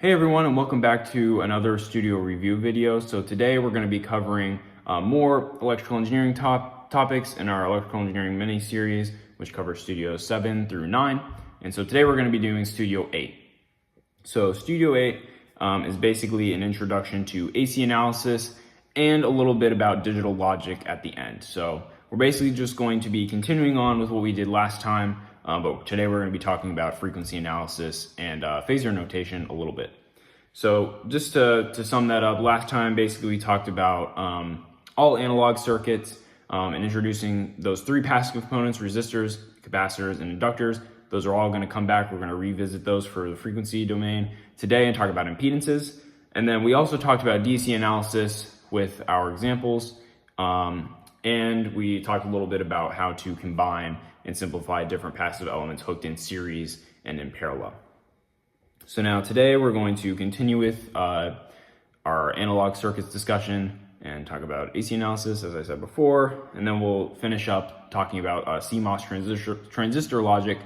Hey everyone, and welcome back to another studio review video. So today we're going to be covering more electrical engineering topics in our electrical engineering mini series, which covers Studio 7 through 9. And so today we're going to be doing Studio 8. So Studio 8 is basically an introduction to AC analysis and a little bit about digital logic at the end. So we're basically just going to be continuing on with what we did last time. But today we're going to be talking about frequency analysis and phasor notation a little bit. So just to sum that up, last time basically we talked about all analog circuits and introducing those three passive components: resistors, capacitors, and inductors. Those are all going to come back. We're going to revisit those for the frequency domain today and talk about impedances. And then we also talked about DC analysis with our examples. And we talked a little bit about how to combine and simplify different passive elements hooked in series and in parallel. So now today we're going to continue with our analog circuits discussion and talk about AC analysis, as I said before, and then we'll finish up talking about CMOS transistor logic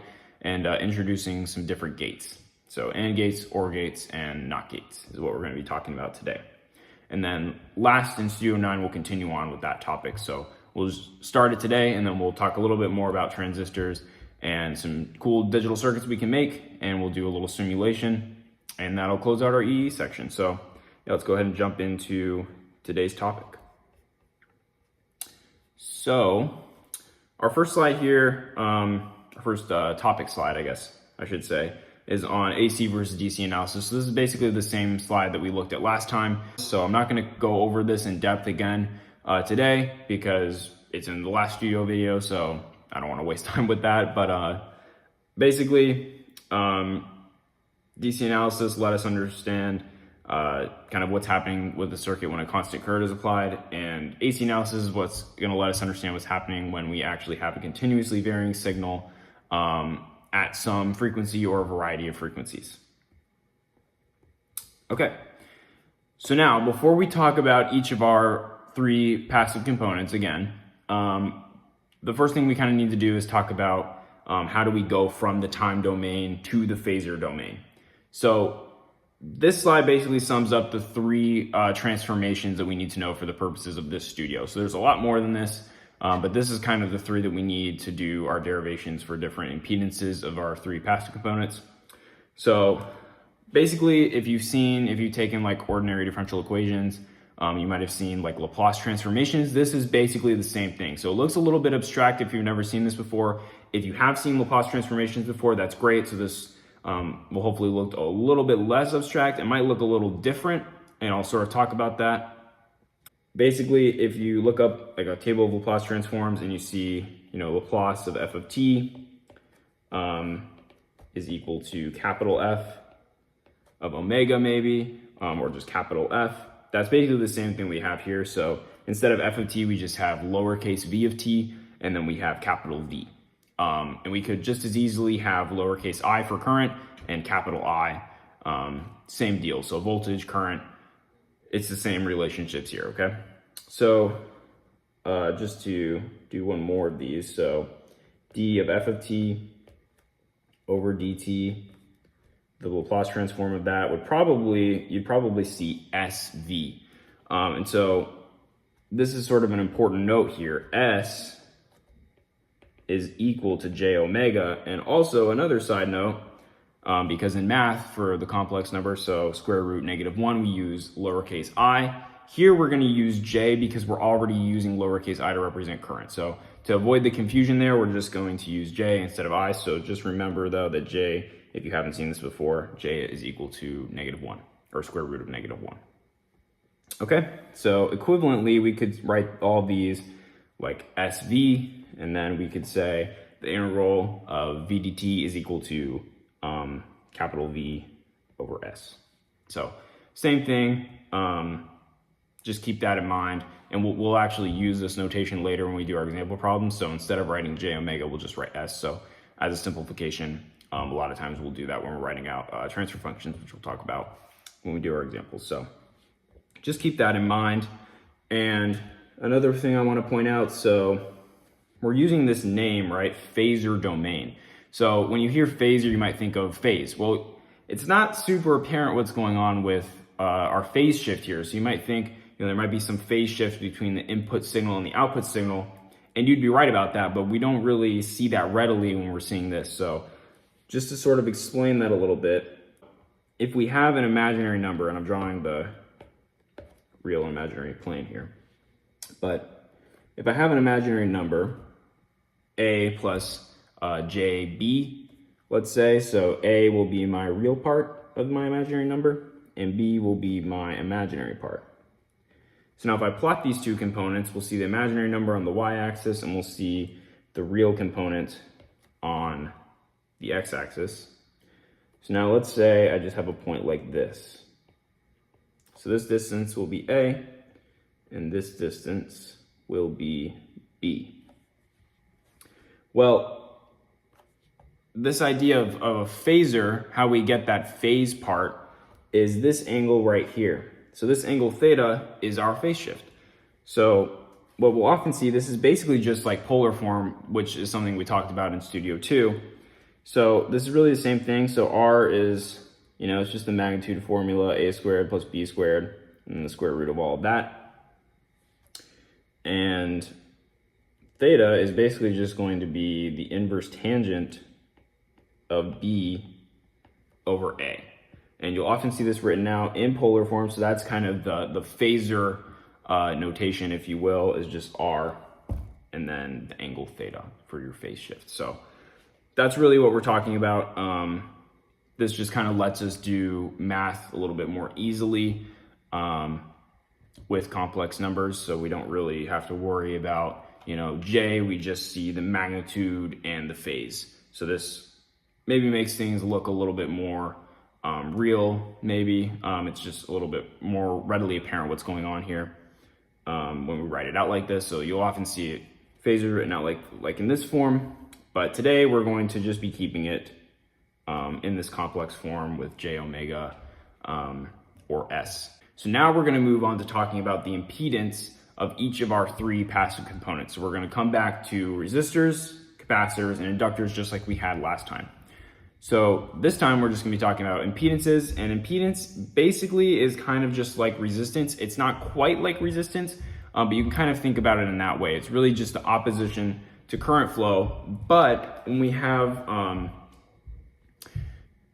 and introducing some different gates. So AND gates, OR gates, and NOT gates is what we're going to be talking about today. And then last in Studio 9, we'll continue on with that topic. So we'll just start it today, and then we'll talk a little bit more about transistors and some cool digital circuits we can make, and we'll do a little simulation, and that'll close out our EE section. So yeah, let's go ahead and jump into today's topic. So our first slide here, our first topic slide, I guess I should say, is on AC versus DC analysis. So this is basically the same slide that we looked at last time. So I'm not going to go over this in depth again today because it's in the last studio video, so I don't want to waste time with that. But basically, DC analysis let us understand kind of what's happening with the circuit when a constant current is applied, and AC analysis is what's going to let us understand what's happening when we actually have a continuously varying signal at some frequency or a variety of frequencies. Okay, so now before we talk about each of our three passive components again, the first thing we kind of need to do is talk about how do we go from the time domain to the phasor domain. So this slide basically sums up the three transformations that we need to know for the purposes of this studio. So there's a lot more than this. But this is kind of the three that we need to do our derivations for different impedances of our three passive components. So basically, if you've taken like ordinary differential equations, you might have seen like Laplace transformations. This is basically the same thing. So it looks a little bit abstract if you've never seen this before. If you have seen Laplace transformations before, that's great. So this will hopefully look a little bit less abstract. It might look a little different, and I'll sort of talk about that. Basically, if you look up like a table of Laplace transforms and you see, Laplace of f of t is equal to capital F of omega maybe, or just capital F. That's basically the same thing we have here. So instead of f of t, we just have lowercase v of t, and then we have capital V. And we could just as easily have lowercase I for current and capital I, same deal. So voltage, current, it's the same relationships here, okay? So just to do one more of these, so d of f of t over dt, the Laplace transform of that you'd probably see SV. And so this is sort of an important note here. S is equal to j omega, and also another side note, because in math for the complex number, so square root -1, we use lowercase I. Here we're going to use j because we're already using lowercase I to represent current. So to avoid the confusion there, we're just going to use j instead of I. So just remember though that j, if you haven't seen this before, j is equal to -1 or square root of -1. Okay, so equivalently we could write all these like SV, and then we could say the integral of v dt is equal to capital V over S. So same thing, just keep that in mind, and we'll actually use this notation later when we do our example problems. So instead of writing j omega, we'll just write S. So as a simplification, a lot of times we'll do that when we're writing out transfer functions, which we'll talk about when we do our examples. So just keep that in mind. And another thing I want to point out, so we're using this name, right? Phasor domain. So when you hear phasor, you might think of phase. Well, it's not super apparent what's going on with our phase shift here. So you might think, there might be some phase shift between the input signal and the output signal, and you'd be right about that, but we don't really see that readily when we're seeing this. So just to sort of explain that a little bit, if we have an imaginary number, and I'm drawing the real imaginary plane here, but if I have an imaginary number, a plus jb, let's say, so a will be my real part of my imaginary number, and b will be my imaginary part. So now if I plot these two components, we'll see the imaginary number on the y-axis, and we'll see the real component on the x-axis. So now let's say I just have a point like this. So this distance will be a, and this distance will be b. Well, this idea of a phasor, how we get that phase part, is this angle right here. So this angle theta is our phase shift. So what we'll often see, this is basically just like polar form, which is something we talked about in Studio 2. So this is really the same thing. So r is, it's just the magnitude formula, a squared plus b squared, and the square root of all of that. And theta is basically just going to be the inverse tangent of b over a. And you'll often see this written out in polar form. So that's kind of the phasor notation, if you will, is just r and then the angle theta for your phase shift. So that's really what we're talking about. This just kind of lets us do math a little bit more easily with complex numbers. So we don't really have to worry about, J, we just see the magnitude and the phase. So this maybe makes things look a little bit more real, maybe. It's just a little bit more readily apparent what's going on here when we write it out like this. So you'll often see it phasor written out like in this form, but today we're going to just be keeping it in this complex form with j omega or s. So now we're going to move on to talking about the impedance of each of our three passive components. So we're going to come back to resistors, capacitors, and inductors just like we had last time. So this time we're just going to be talking about impedances, and impedance basically is kind of just like resistance. It's not quite like resistance, but you can kind of think about it in that way. It's really just the opposition to current flow, but when we have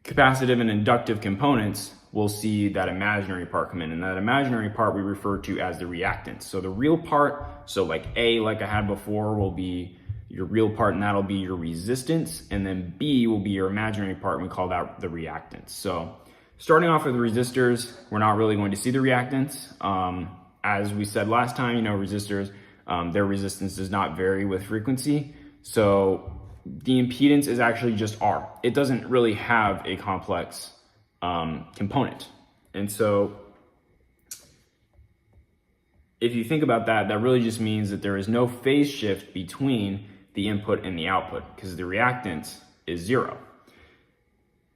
capacitive and inductive components, we'll see that imaginary part come in, and that imaginary part we refer to as the reactance. So the real part, so like A, like I had before, will be your real part, and that'll be your resistance, and then B will be your imaginary part, and we call that the reactance. So starting off with resistors, we're not really going to see the reactance. As we said last time, resistors, their resistance does not vary with frequency. So the impedance is actually just R. It doesn't really have a complex component. And so if you think about that, that really just means that there is no phase shift between the input and the output because the reactance is 0.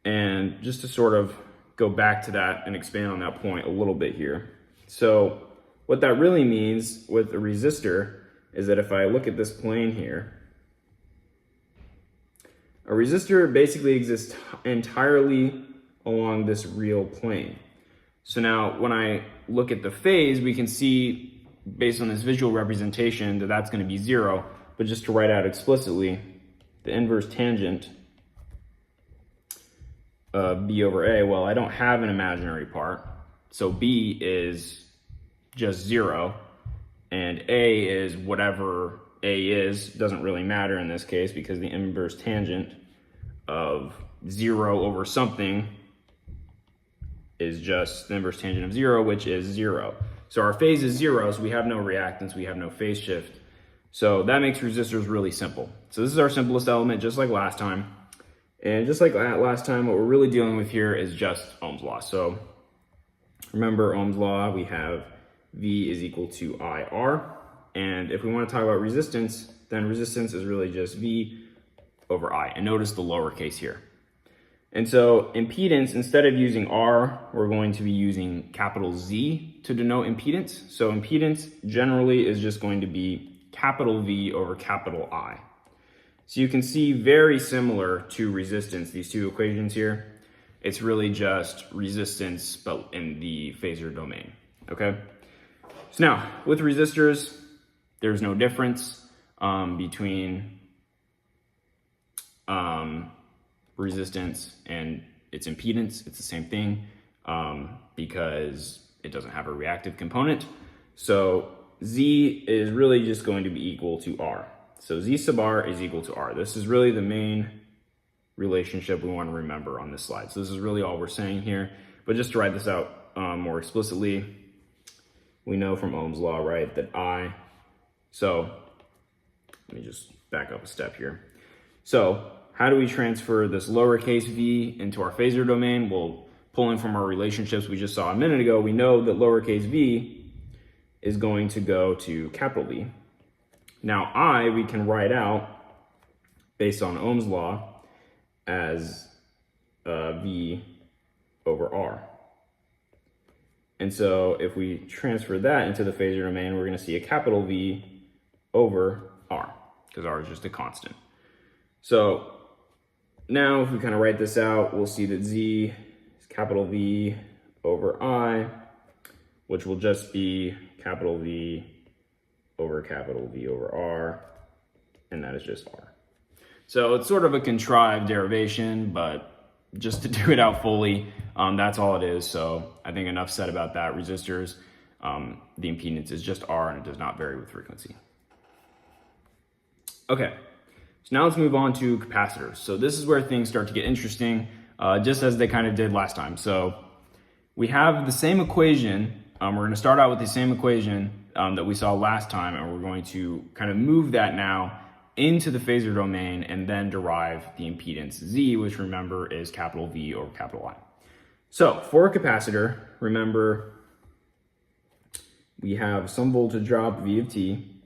And just to sort of go back to that and expand on that point a little bit here. So what that really means with a resistor is that if I look at this plane here, a resistor basically exists entirely along this real plane. So now when I look at the phase, we can see based on this visual representation that that's going to be 0, but just to write out explicitly, the inverse tangent of b over a, well, I don't have an imaginary part, so b is just 0, and a is whatever a is. Doesn't really matter in this case because the inverse tangent of 0 over something is just the inverse tangent of 0, which is 0. So our phase is 0, so we have no reactance, we have no phase shift. So that makes resistors really simple. So this is our simplest element, just like last time. And just like last time, what we're really dealing with here is just Ohm's law. So remember Ohm's law, we have V is equal to IR. And if we want to talk about resistance, then resistance is really just V over I. And notice the lowercase here. And so impedance, instead of using R, we're going to be using capital Z to denote impedance. So impedance generally is just going to be capital V over capital I. So you can see very similar to resistance, these two equations here. It's really just resistance, but in the phasor domain, okay? So now, with resistors, there's no difference between resistance and its impedance. It's the same thing because it doesn't have a reactive component. So Z is really just going to be equal to R. So Z sub R is equal to R. This is really the main relationship we want to remember on this slide. So this is really all we're saying here. But just to write this out more explicitly, we know from Ohm's law, right, that so let me just back up a step here. So how do we transfer this lowercase v into our phasor domain? Well, pulling from our relationships we just saw a minute ago, we know that lowercase v is going to go to capital V. Now I, we can write out, based on Ohm's law, as V over R. And so if we transfer that into the phasor domain, we're going to see a capital V over R, because R is just a constant. So now if we kind of write this out, we'll see that Z is capital V over I, which will just be capital V over R, and that is just R. So it's sort of a contrived derivation, but just to do it out fully, that's all it is. So I think enough said about that. Resistors, the impedance is just R and it does not vary with frequency. Okay, so now let's move on to capacitors. So this is where things start to get interesting, just as they kind of did last time. So we have the same equation. We're going to start out with the same equation that we saw last time, and we're going to kind of move that now into the phasor domain and then derive the impedance Z, which remember is capital V over capital I. So for a capacitor, remember we have some voltage drop V of t,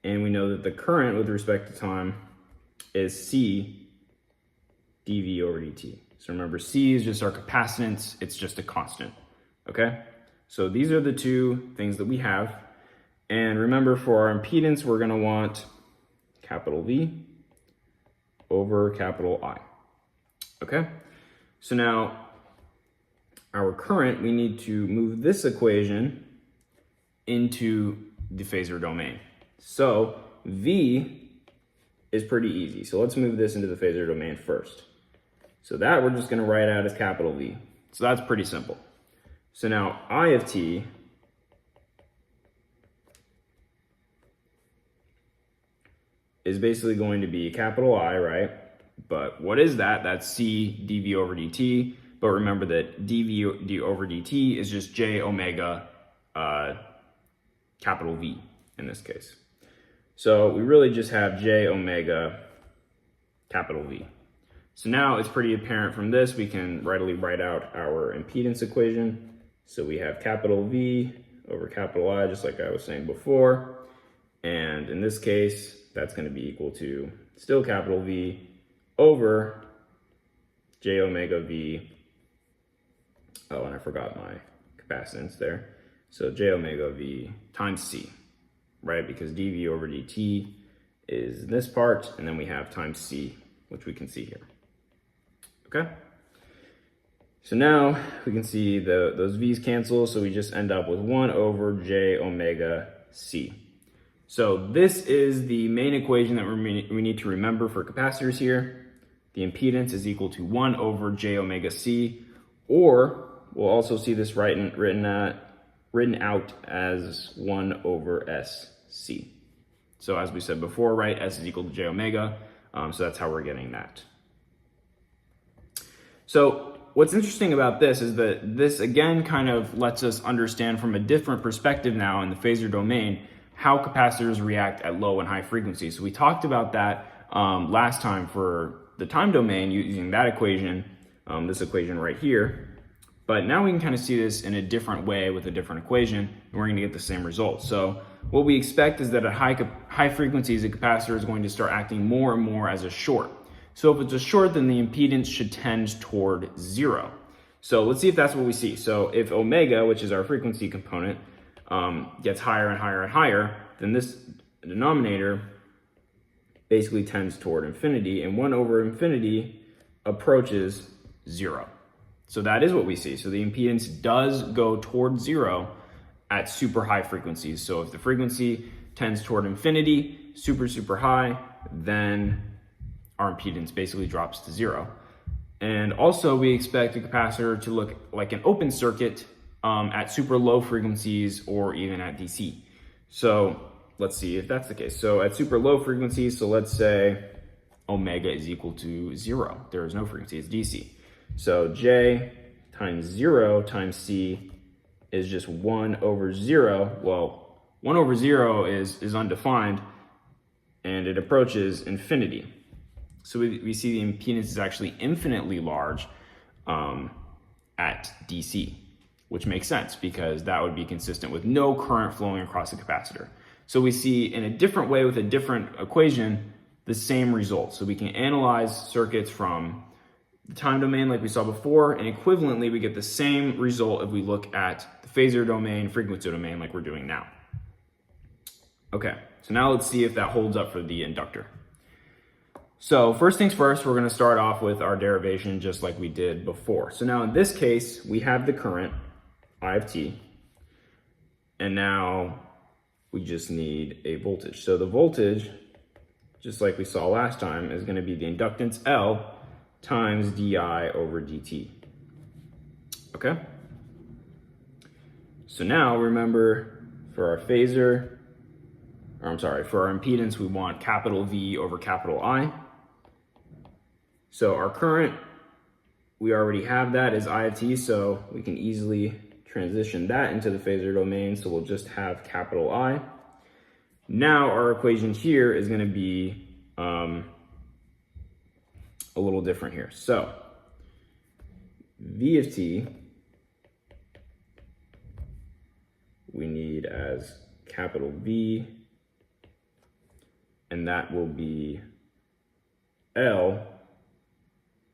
and we know that the current with respect to time is C dV over dt. So remember, C is just our capacitance, it's just a constant, okay? So these are the two things that we have. And remember, for our impedance, we're gonna want capital V over capital I, okay? So now, our current, we need to move this equation into the phasor domain. So V is pretty easy. So let's move this into the phasor domain first. So that we're just gonna write out as capital V. So that's pretty simple. So now I of t is basically going to be capital I, right? But what is that? That's C dV over dt. But remember that dV over dt is just j omega capital V in this case. So we really just have j omega capital V. So now it's pretty apparent from this, we can readily write out our impedance equation. So we have capital V over capital I, just like I was saying before. And in this case, that's going to be equal to still capital V over j omega V. Oh, and I forgot my capacitance there. So j omega V times C, right? Because dV over dt is this part, and then we have times C, which we can see here. Okay? So now we can see those V's cancel, so we just end up with 1 over j omega C. So this is the main equation that we need to remember for capacitors here. The impedance is equal to 1 over j omega C, or we'll also see this written out as 1 over SC. So as we said before, right, S is equal to j omega, so that's how we're getting that. So what's interesting about this is that this again kind of lets us understand from a different perspective now in the phasor domain how capacitors react at low and high frequencies. So we talked about that last time for the time domain using that equation, this equation right here. But now we can kind of see this in a different way with a different equation, and we're going to get the same result. So what we expect is that at high frequencies, a capacitor is going to start acting more and more as a short. So if it's a short, then the impedance should tend toward 0. So let's see if that's what we see. So if omega, which is our frequency component, gets higher and higher and higher, then this denominator basically tends toward infinity, and 1 over infinity approaches 0. So that is what we see. So the impedance does go towards 0 at super high frequencies. So if the frequency tends toward infinity, super high, then our impedance basically drops to 0. And also we expect the capacitor to look like an open circuit at super low frequencies or even at DC. So let's see if that's the case. So at super low frequencies, so let's say omega is equal to 0. There is no frequency, it's DC. So J times 0 times C is just 1 over 0. Well, 1 over 0 is undefined and it approaches infinity. So we see the impedance is actually infinitely large at DC, which makes sense because that would be consistent with no current flowing across the capacitor. So we see in a different way with a different equation, the same result. So we can analyze circuits from the time domain like we saw before, and equivalently we get the same result if we look at the phasor domain, frequency domain like we're doing now. Okay, so now let's see if that holds up for the inductor. So first things first, we're going to start off with our derivation just like we did before. So now in this case, we have the current, I of t, and now we just need a voltage. So the voltage, just like we saw last time, is going to be the inductance L times di over dt. Okay? So now remember, for our phasor, or I'm sorry, for our impedance, we want capital V over capital I. So our current, we already have that as I of t, so we can easily transition that into the phasor domain, so we'll just have capital I. Now our equation here is going to be a little different here. So V of t we need as capital V, and that will be L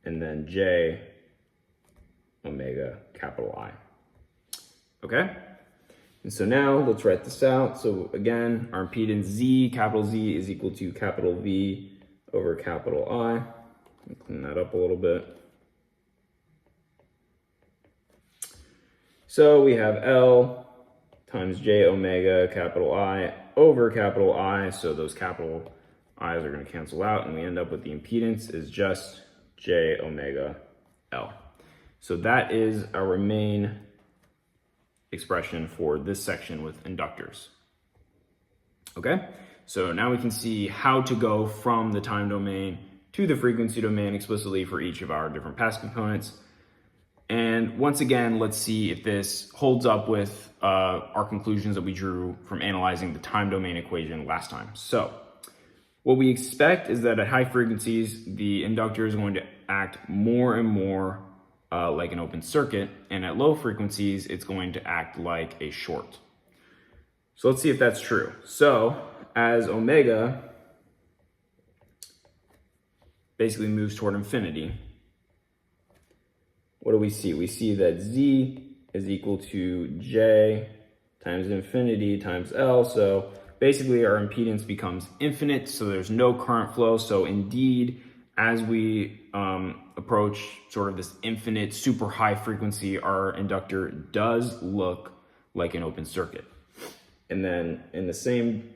and then J omega capital I. Okay? And so now let's write this out. So again, our impedance Z, capital Z, is equal to capital V over capital I. Let me clean that up a little bit. So we have L times J omega capital I over capital I. So those capital I's are going to cancel out, and we end up with the impedance is just J omega L. So that is our main expression for this section with inductors. Okay, so now we can see how to go from the time domain to the frequency domain explicitly for each of our different passive components. And once again, let's see if this holds up with our conclusions that we drew from analyzing the time domain equation last time. So what we expect is that at high frequencies, the inductor is going to act more and more like an open circuit, and at low frequencies, it's going to act like a short. So let's see if that's true. So as omega basically moves toward infinity, what do we see? We see that Z is equal to J times infinity times L. So basically our impedance becomes infinite, so there's no current flow. So indeed, as we approach sort of this infinite super high frequency, our inductor does look like an open circuit. And then in the same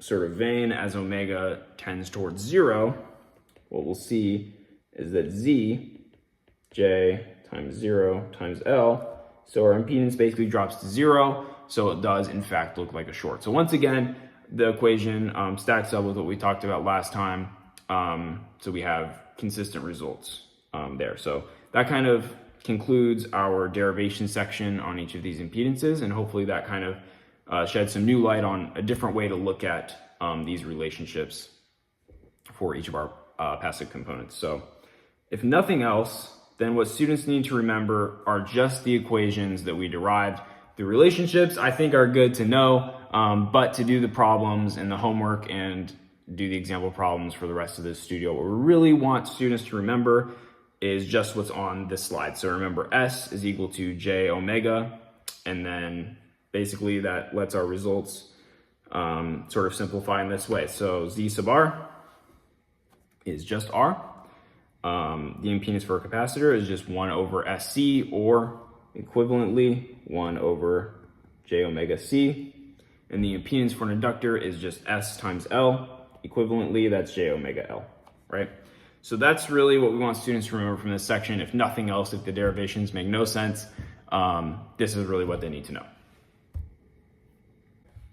sort of vein, as omega tends towards 0, what we'll see is that Z, J times 0 times L, so our impedance basically drops to 0, so it does in fact look like a short. So once again, the equation stacks up with what we talked about last time. So we have consistent results there. So that kind of concludes our derivation section on each of these impedances, and hopefully that kind of sheds some new light on a different way to look at these relationships for each of our passive components. So if nothing else, then what students need to remember are just the equations that we derived. The relationships I think are good to know, but to do the problems and the homework and do the example problems for the rest of this studio, what we really want students to remember is just what's on this slide. So remember, S is equal to J omega, and then basically that lets our results sort of simplify in this way. So Z sub R is just R. The impedance for a capacitor is just 1 over SC, or equivalently 1 over j omega C. And the impedance for an inductor is just S times L. Equivalently, that's j omega L, right? So that's really what we want students to remember from this section. If nothing else, if the derivations make no sense, this is really what they need to know.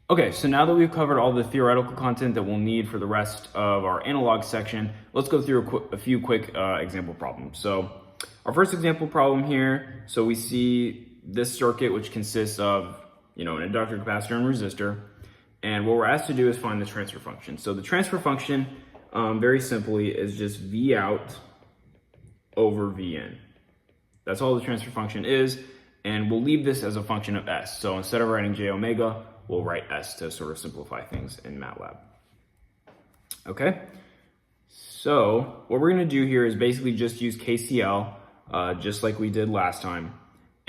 Okay, so now that we've covered all the theoretical content that we'll need for the rest of our analog section, let's go through a few quick example problems. So our first example problem here, so we see this circuit, which consists of, an inductor, capacitor, and resistor. And what we're asked to do is find the transfer function. So the transfer function, very simply, is just V out over Vn. That's all the transfer function is, and we'll leave this as a function of S. So instead of writing j omega, we'll write S to sort of simplify things in MATLAB. Okay, so what we're gonna do here is basically just use KCL, just like we did last time.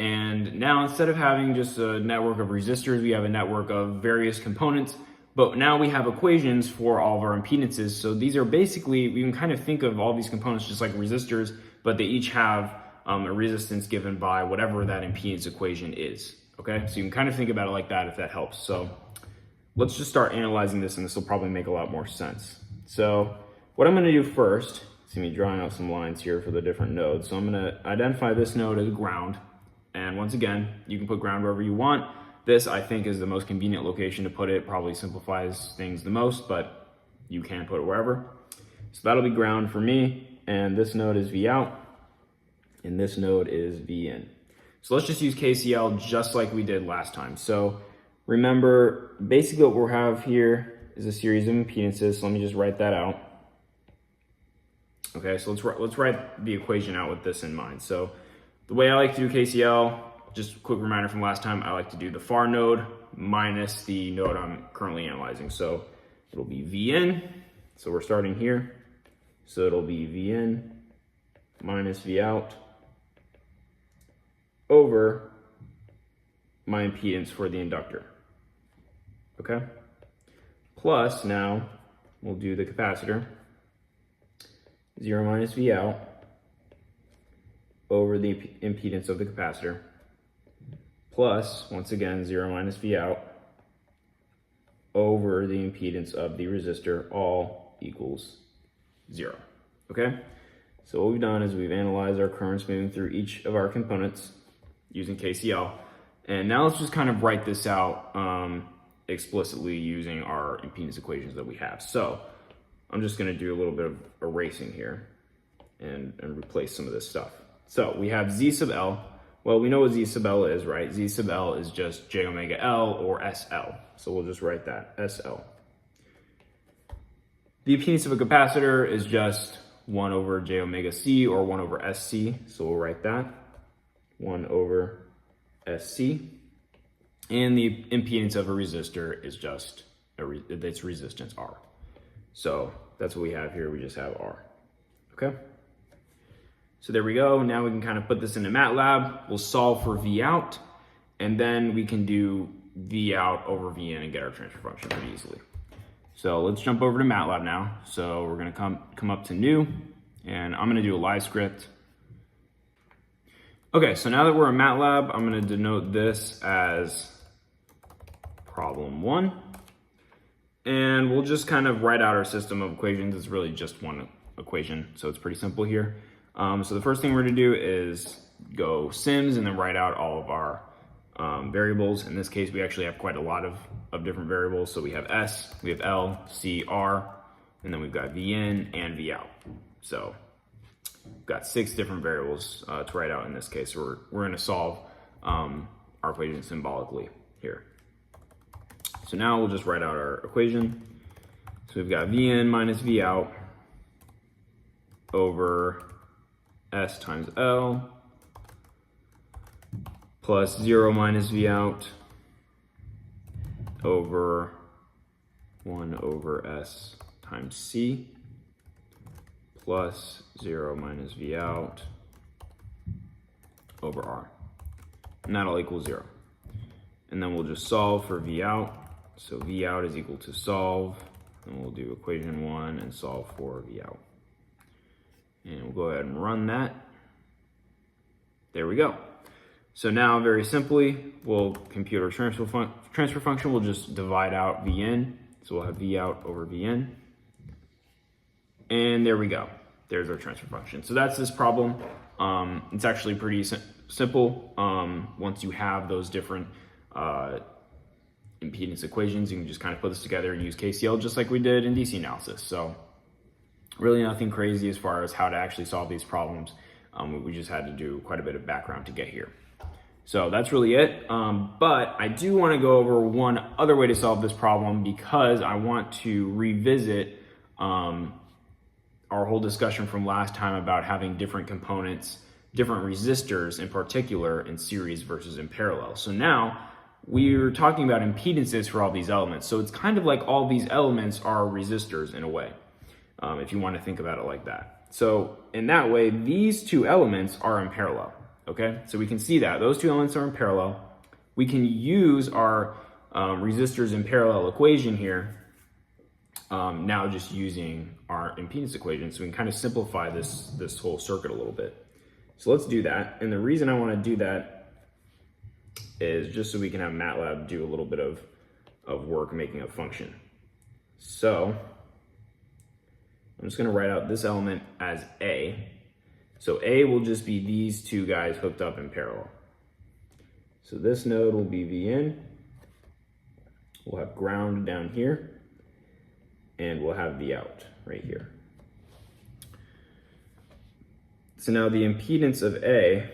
And now instead of having just a network of resistors, we have a network of various components, but now we have equations for all of our impedances. So these are basically, we can kind of think of all these components just like resistors, but they each have a resistance given by whatever that impedance equation is. Okay, so you can kind of think about it like that if that helps. So let's just start analyzing this, and this will probably make a lot more sense. So what I'm gonna do first, see me drawing out some lines here for the different nodes. So I'm gonna identify this node as ground. And once again, you can put ground wherever you want. This, I think, is the most convenient location to put it. Probably simplifies things the most, but you can put it wherever. So that'll be ground for me. And this node is V out, and this node is V in. So let's just use KCL just like we did last time. So remember, basically what we have here is a series of impedances. So let me just write that out. Okay, so let's write the equation out with this in mind. So the way I like to do KCL, just a quick reminder from last time, I like to do the far node minus the node I'm currently analyzing. So it'll be V in, so we're starting here. So it'll be V in minus V out over my impedance for the inductor, okay? Plus now we'll do the capacitor, 0 minus V out over the impedance of the capacitor, plus, once again, 0 minus V out over the impedance of the resistor, all equals 0, okay? So what we've done is we've analyzed our currents moving through each of our components using KCL, and now let's just kind of write this out explicitly using our impedance equations that we have. So I'm just gonna do a little bit of erasing here and replace some of this stuff. So we have Z sub L. Well, we know what Z sub L is, right? Z sub L is just j omega L or SL. So we'll just write that, SL. The impedance of a capacitor is just 1 over j omega C or 1 over SC. So we'll write that, 1 over SC. And the impedance of a resistor is just its resistance R. So that's what we have here. We just have R, okay? So there we go. Now we can kind of put this into MATLAB. We'll solve for V out, and then we can do V out over V in and get our transfer function pretty easily. So let's jump over to MATLAB now. So we're gonna come up to new, and I'm gonna do a live script. Okay, so now that we're in MATLAB, I'm gonna denote this as problem 1. And we'll just kind of write out our system of equations. It's really just one equation, so it's pretty simple here. So the first thing we're gonna do is go sims and then write out all of our variables. In this case, we actually have quite a lot of different variables. So we have S, we have L, C, R, and then we've got V in and V out. So we've got 6 different variables to write out in this case. So we're gonna solve our equation symbolically here. So now we'll just write out our equation. So we've got V in minus V out over S times L plus 0 minus V out over 1 over S times C plus 0 minus V out over R. And that'll equal 0. And then we'll just solve for V out. So V out is equal to solve, and we'll do equation 1 and solve for V out. And we'll go ahead and run that. There we go. So now, very simply, we'll compute our transfer function. We'll just divide out Vn. So we'll have V out over Vn. And there we go. There's our transfer function. So that's this problem. It's actually pretty simple. Once you have those different impedance equations, you can just kind of put this together and use KCL just like we did in DC analysis. So really nothing crazy as far as how to actually solve these problems. We just had to do quite a bit of background to get here. So that's really it. But I do want to go over one other way to solve this problem, because I want to revisit our whole discussion from last time about having different components, different resistors in particular, in series versus in parallel. So now we're talking about impedances for all these elements. So it's kind of like all these elements are resistors in a way, if you want to think about it like that. So in that way, these two elements are in parallel, okay? So we can see that those two elements are in parallel. We can use our resistors in parallel equation here, now just using our impedance equation, so we can kind of simplify this whole circuit a little bit. So let's do that. And the reason I want to do that is just so we can have MATLAB do a little bit of work making a function. So I'm just going to write out this element as A. So A will just be these two guys hooked up in parallel. So this node will be Vn. We'll have ground down here. And we'll have V out right here. So now the impedance of A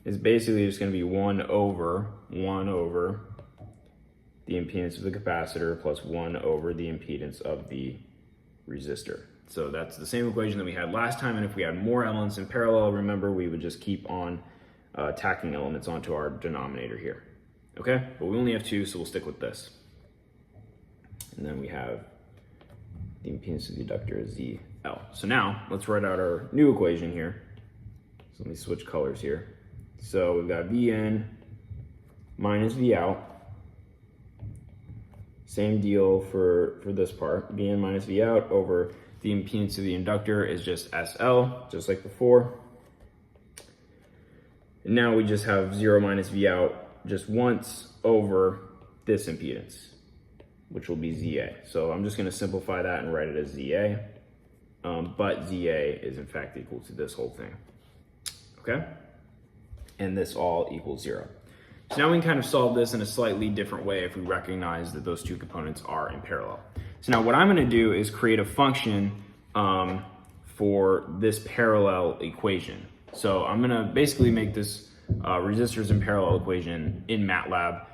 is basically just going to be 1 over the impedance of the capacitor plus 1 over the impedance of the resistor. So that's the same equation that we had last time, and if we had more elements in parallel, remember, we would just keep on tacking elements onto our denominator here. Okay, but we only have 2, so we'll stick with this. And then we have the impedance of the inductor is ZL. So now let's write out our new equation here. So let me switch colors here. So we've got Vn minus V out. Same deal for this part. Vn minus V out over the impedance of the inductor is just SL, just like before. And now we just have 0 minus V out just once over this impedance, which will be ZA. So I'm just going to simplify that and write it as ZA. But ZA is in fact equal to this whole thing. Okay? And this all equals 0. So now we can kind of solve this in a slightly different way if we recognize that those two components are in parallel. So now what I'm going to do is create a function for this parallel equation. So I'm going to basically make this resistors in parallel equation in MATLAB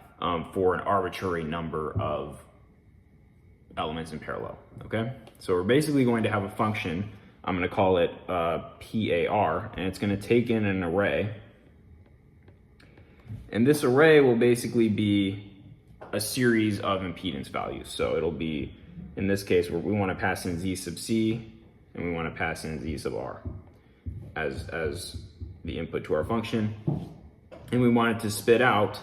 for an arbitrary number of elements in parallel, okay? So we're basically going to have a function. I'm going to call it PAR, and it's going to take in an array. And this array will basically be a series of impedance values. So it'll be, in this case, where we want to pass in Z sub C, and we want to pass in Z sub R as the input to our function. And we want it to spit out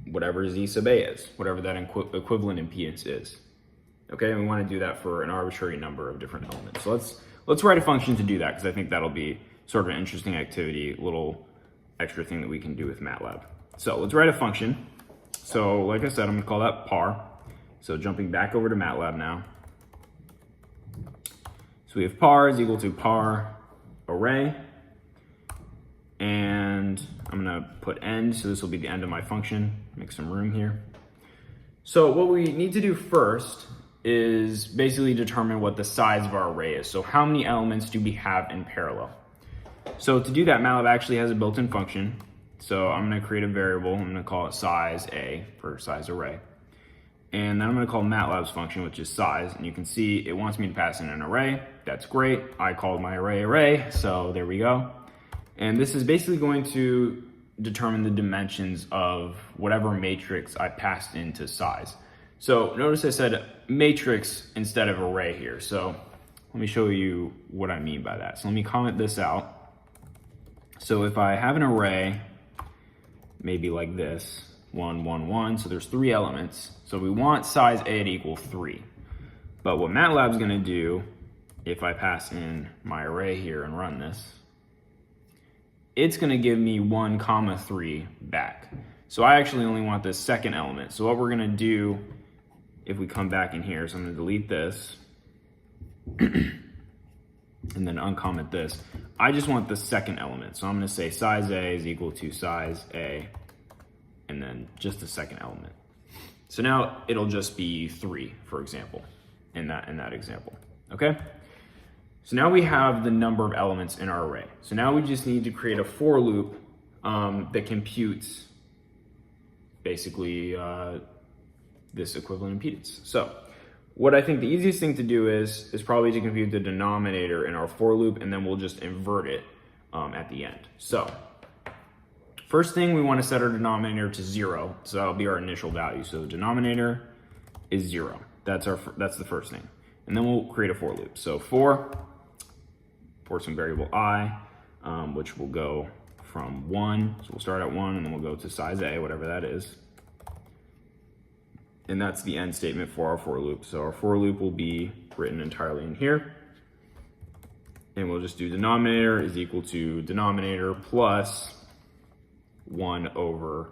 whatever Z sub A is, whatever that equivalent impedance is. Okay, and we want to do that for an arbitrary number of different elements. So let's write a function to do that, because I think that'll be sort of an interesting activity, a little extra thing that we can do with MATLAB. So let's write a function. So like I said, I'm going to call that par. So jumping back over to MATLAB now. So we have par is equal to par array. And I'm going to put end, so this will be the end of my function. Make some room here. So what we need to do first is basically determine what the size of our array is. So how many elements do we have in parallel? So to do that, MATLAB actually has a built-in function. So I'm going to create a variable. I'm going to call it size A for size array. And then I'm going to call MATLAB's function, which is size. And you can see it wants me to pass in an array. That's great. I called my array, so there we go. And this is basically going to determine the dimensions of whatever matrix I passed into size. So notice I said matrix instead of array here. So let me show you what I mean by that. So let me comment this out. So if I have an array, maybe like this, 1, 1, 1, so there's 3 elements. So we want size A to equal 3. But what MATLAB's going to do if I pass in my array here and run this, it's gonna give me 1, 3 back. So I actually only want this second element. So what we're gonna do, if we come back in here, so I'm gonna delete this, and then uncomment this. I just want the second element. So I'm gonna say size A is equal to size A, and then just the second element. So now it'll just be 3, for example, in that example, okay? So now we have the number of elements in our array. So now we just need to create a for loop that computes basically this equivalent impedance. So what I think the easiest thing to do is probably to compute the denominator in our for loop, and then we'll just invert it at the end. So first thing, we want to set our denominator to 0. So that'll be our initial value. So the denominator is 0. That's the first thing. And then we'll create a for loop. So for some variable I, which will go from 1. So we'll start at 1, and then we'll go to size A, whatever that is. And that's the end statement for our for loop. So our for loop will be written entirely in here. And we'll just do denominator is equal to denominator plus 1 over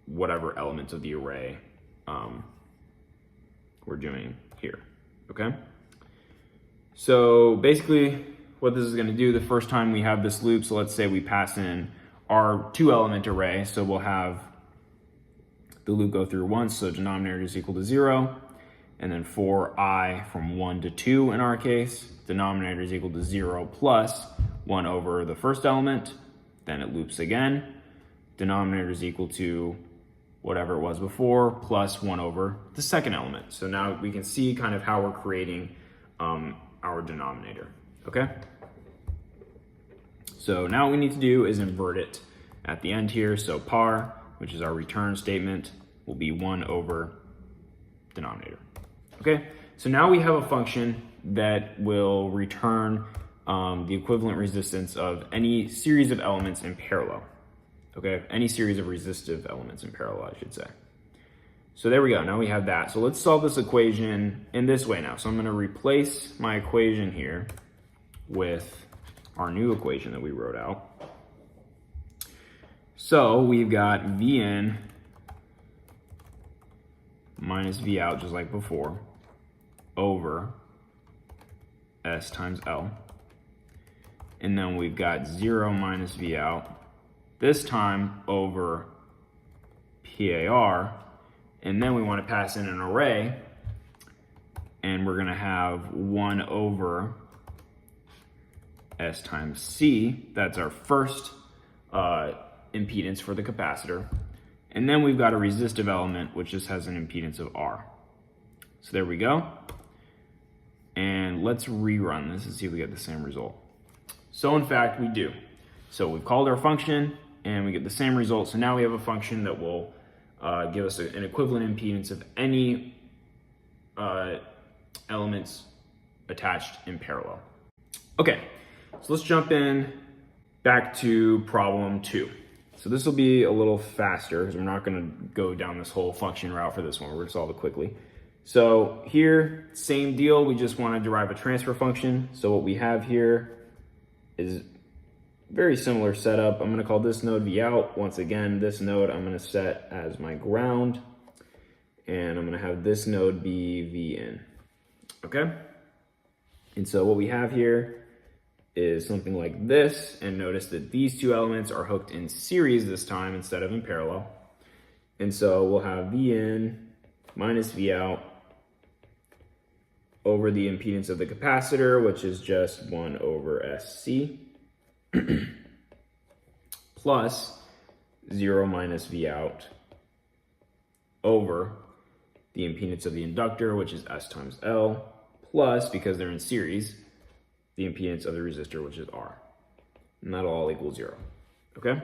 whatever element of the array we're doing here, okay? So basically what this is gonna do the first time we have this loop, so let's say we pass in our 2-element array, so we'll have the loop go through once, so denominator is equal to 0, and then for I from 1 to 2 in our case, denominator is equal to 0 plus 1 over the first element, then it loops again, denominator is equal to whatever it was before, plus 1 over the second element. So now we can see kind of how we're creating our denominator, okay? So now what we need to do is invert it at the end here. So par, which is our return statement, will be 1 over denominator, okay? So now we have a function that will return the equivalent resistance of any series of elements in parallel, okay? Any series of resistive elements in parallel, I should say. So there we go, now we have that. So let's solve this equation in this way now. So I'm gonna replace my equation here with our new equation that we wrote out. So we've got Vn minus V out, just like before, over S times L. And then we've got 0 minus V out, this time over PAR. And then we want to pass in an array, and we're going to have 1 over S times C. That's our first impedance for the capacitor. And then we've got a resistive element, which just has an impedance of R. So there we go. And let's rerun this and see if we get the same result. So in fact, we do. So we've called our function, and we get the same result. So now we have a function that will give us an equivalent impedance of any elements attached in parallel. Okay, so let's jump in back to problem 2. So this will be a little faster because we're not going to go down this whole function route for this one. We're going to solve it quickly. So here, same deal. We just want to derive a transfer function. So what we have here is very similar setup. I'm going to call this node V out. Once again, this node I'm going to set as my ground, and I'm going to have this node be V in. Okay? And so what we have here is something like this, and notice that these two elements are hooked in series this time instead of in parallel. And so we'll have V in minus V out over the impedance of the capacitor, which is just 1 over SC, plus 0 minus V out over the impedance of the inductor, which is S times L, plus, because they're in series, the impedance of the resistor, which is R. And that'll all equal 0, okay?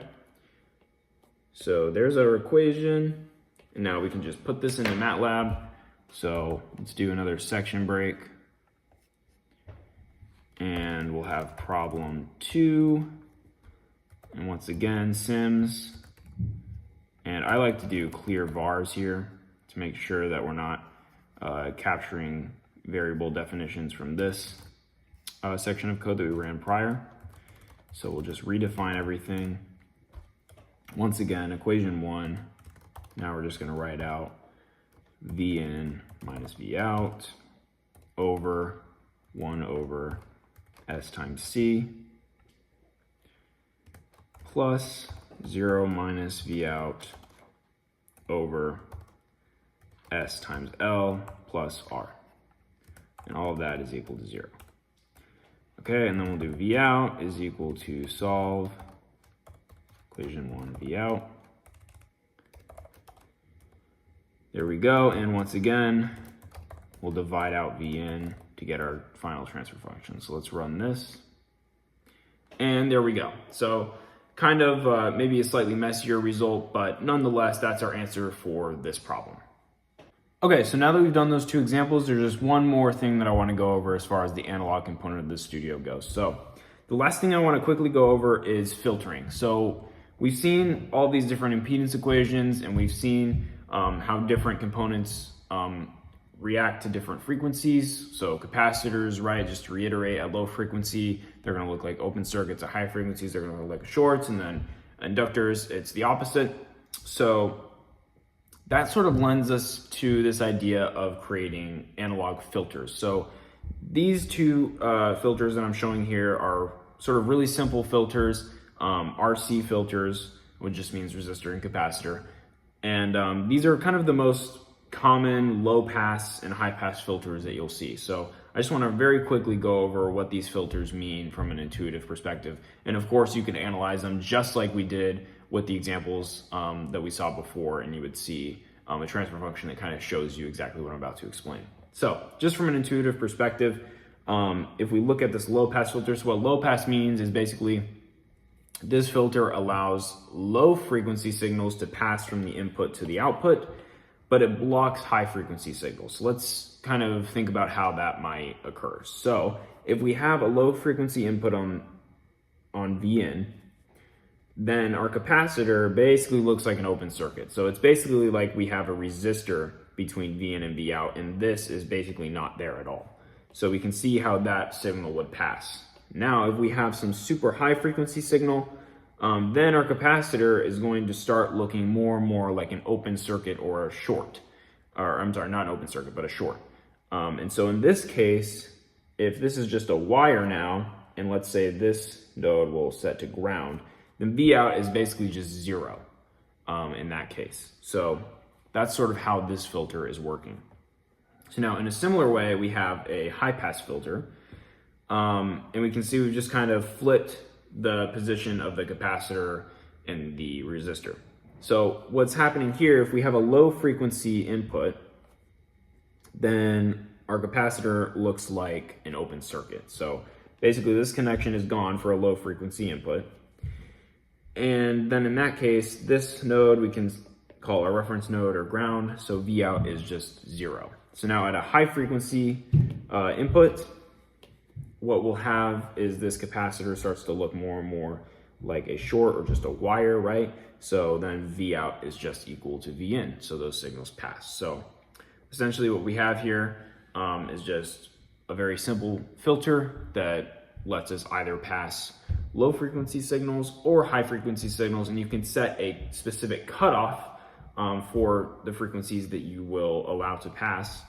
So there's our equation, and now we can just put this into MATLAB. So let's do another section break, and we'll have problem 2, and once again, sims, and I like to do clear vars here to make sure that we're not capturing variable definitions from this section of code that we ran prior. So we'll just redefine everything. Once again, equation 1, now we're just going to write out V in minus V out over 1 over S times C plus 0 minus V out over S times L plus R. And all of that is equal to 0. Okay, and then we'll do V out is equal to solve equation 1 V out. There we go, and once again, we'll divide out V in to get our final transfer function. So let's run this. And there we go. So kind of maybe a slightly messier result, but nonetheless, that's our answer for this problem. Okay, so now that we've done those two examples, there's just one more thing that I want to go over as far as the analog component of the studio goes. So the last thing I want to quickly go over is filtering. So we've seen all these different impedance equations, and we've seen how different components react to different frequencies. So capacitors, right, just to reiterate, at low frequency, they're going to look like open circuits. At high frequencies, they're going to look like shorts, and then inductors, it's the opposite. So that sort of lends us to this idea of creating analog filters. So these two filters that I'm showing here are sort of really simple filters, RC filters, which just means resistor and capacitor. And these are kind of the most common low pass and high pass filters that you'll see. So I just want to very quickly go over what these filters mean from an intuitive perspective. And of course, you can analyze them just like we did with the examples that we saw before, and you would see a transfer function that kind of shows you exactly what I'm about to explain. So just from an intuitive perspective, if we look at this low pass filter, so what low pass means is basically this filter allows low frequency signals to pass from the input to the output, but it blocks high frequency signals. So let's kind of think about how that might occur. So if we have a low frequency input on Vin, then our capacitor basically looks like an open circuit. So it's basically like we have a resistor between V in and V out, and this is basically not there at all. So we can see how that signal would pass. Now, if we have some super high frequency signal, then our capacitor is going to start looking more and more like an open circuit or a short. Or I'm sorry, not an open circuit, but a short. And so in this case, if this is just a wire now, and let's say this node will set to ground, then V out is basically just 0 in that case. So that's sort of how this filter is working. So now in a similar way, we have a high pass filter, and we can see we've just kind of flipped the position of the capacitor and the resistor. So what's happening here, if we have a low frequency input, then our capacitor looks like an open circuit. So basically this connection is gone for a low frequency input. And then in that case, this node we can call our reference node or ground, so V out is just 0. So now at a high frequency input, what we'll have is this capacitor starts to look more and more like a short or just a wire, right? So then V out is just equal to V in, so those signals pass. So essentially what we have here is just a very simple filter that lets us either pass low frequency signals or high frequency signals, and you can set a specific cutoff for the frequencies that you will allow to pass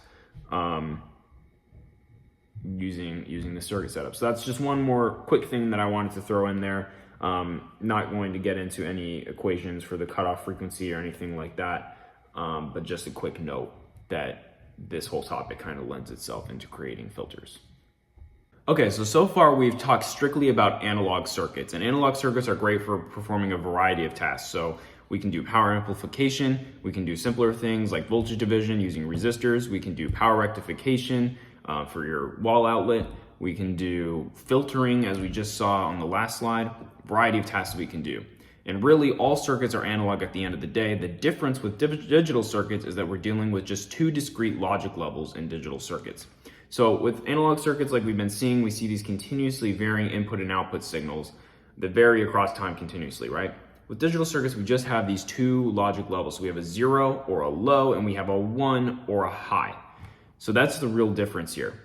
using the circuit setup. So that's just one more quick thing that I wanted to throw in there. Not going to get into any equations for the cutoff frequency or anything like that, but just a quick note that this whole topic kind of lends itself into creating filters. Okay, so far we've talked strictly about analog circuits, and analog circuits are great for performing a variety of tasks. So we can do power amplification, we can do simpler things like voltage division using resistors, we can do power rectification for your wall outlet, we can do filtering as we just saw on the last slide, a variety of tasks we can do. And really all circuits are analog at the end of the day. The difference with digital circuits is that we're dealing with just two discrete logic levels in digital circuits. So with analog circuits like we've been seeing, we see these continuously varying input and output signals that vary across time continuously, right? With digital circuits, we just have these two logic levels. So we have a 0 or a low, and we have a 1 or a high. So that's the real difference here.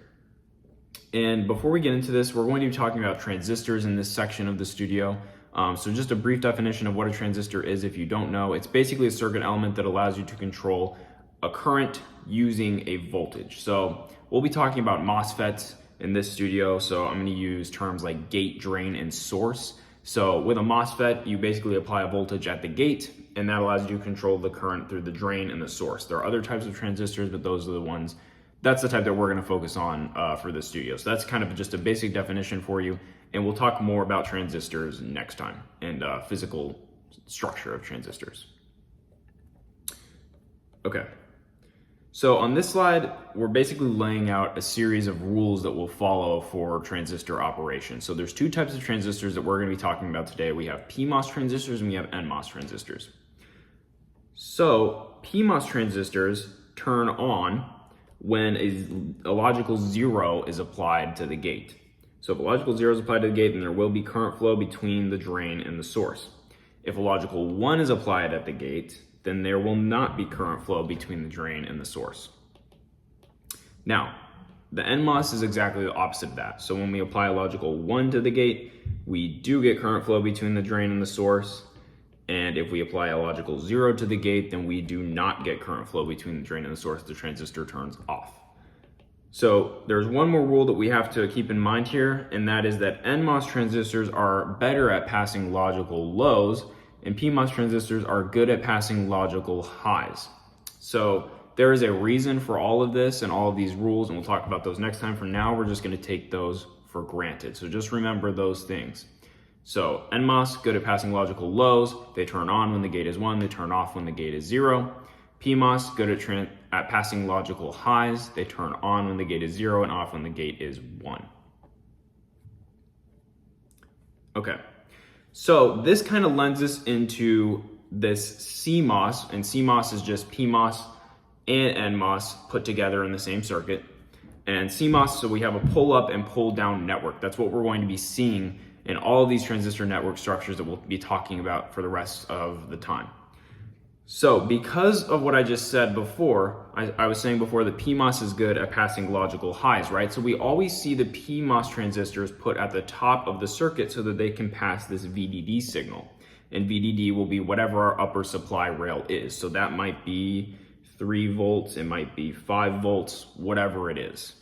And before we get into this, we're going to be talking about transistors in this section of the studio. So just a brief definition of what a transistor is if you don't know. It's basically a circuit element that allows you to control a current using a voltage. So we'll be talking about MOSFETs in this studio. So I'm going to use terms like gate, drain, and source. So with a MOSFET, you basically apply a voltage at the gate, and that allows you to control the current through the drain and the source. There are other types of transistors, but those are the ones, that's the type that we're going to focus on for this studio. So that's kind of just a basic definition for you. And we'll talk more about transistors next time and physical structure of transistors. Okay. So on this slide, we're basically laying out a series of rules that we'll follow for transistor operation. So there's two types of transistors that we're going to be talking about today. We have PMOS transistors and we have NMOS transistors. So PMOS transistors turn on when a logical 0 is applied to the gate. So if a logical 0 is applied to the gate, then there will be current flow between the drain and the source. If a logical 1 is applied at the gate, then there will not be current flow between the drain and the source. Now, the NMOS is exactly the opposite of that. So when we apply a logical 1 to the gate, we do get current flow between the drain and the source. And if we apply a logical 0 to the gate, then we do not get current flow between the drain and the source. The transistor turns off. So there's one more rule that we have to keep in mind here, and that is that NMOS transistors are better at passing logical lows, and PMOS transistors are good at passing logical highs. So there is a reason for all of this and all of these rules, and we'll talk about those next time. For now, we're just going to take those for granted. So just remember those things. So NMOS, good at passing logical lows. They turn on when the gate is 1. They turn off when the gate is 0. PMOS, good at passing logical highs. They turn on when the gate is 0 and off when the gate is 1. Okay. So this kind of lends us into this CMOS, and CMOS is just PMOS and NMOS put together in the same circuit. And CMOS, so we have a pull up and pull down network. That's what we're going to be seeing in all of these transistor network structures that we'll be talking about for the rest of the time. So because of what I just said before, I was saying before that PMOS is good at passing logical highs, right? So we always see the PMOS transistors put at the top of the circuit so that they can pass this VDD signal. And VDD will be whatever our upper supply rail is. So that might be 3 volts, it might be 5 volts, whatever it is.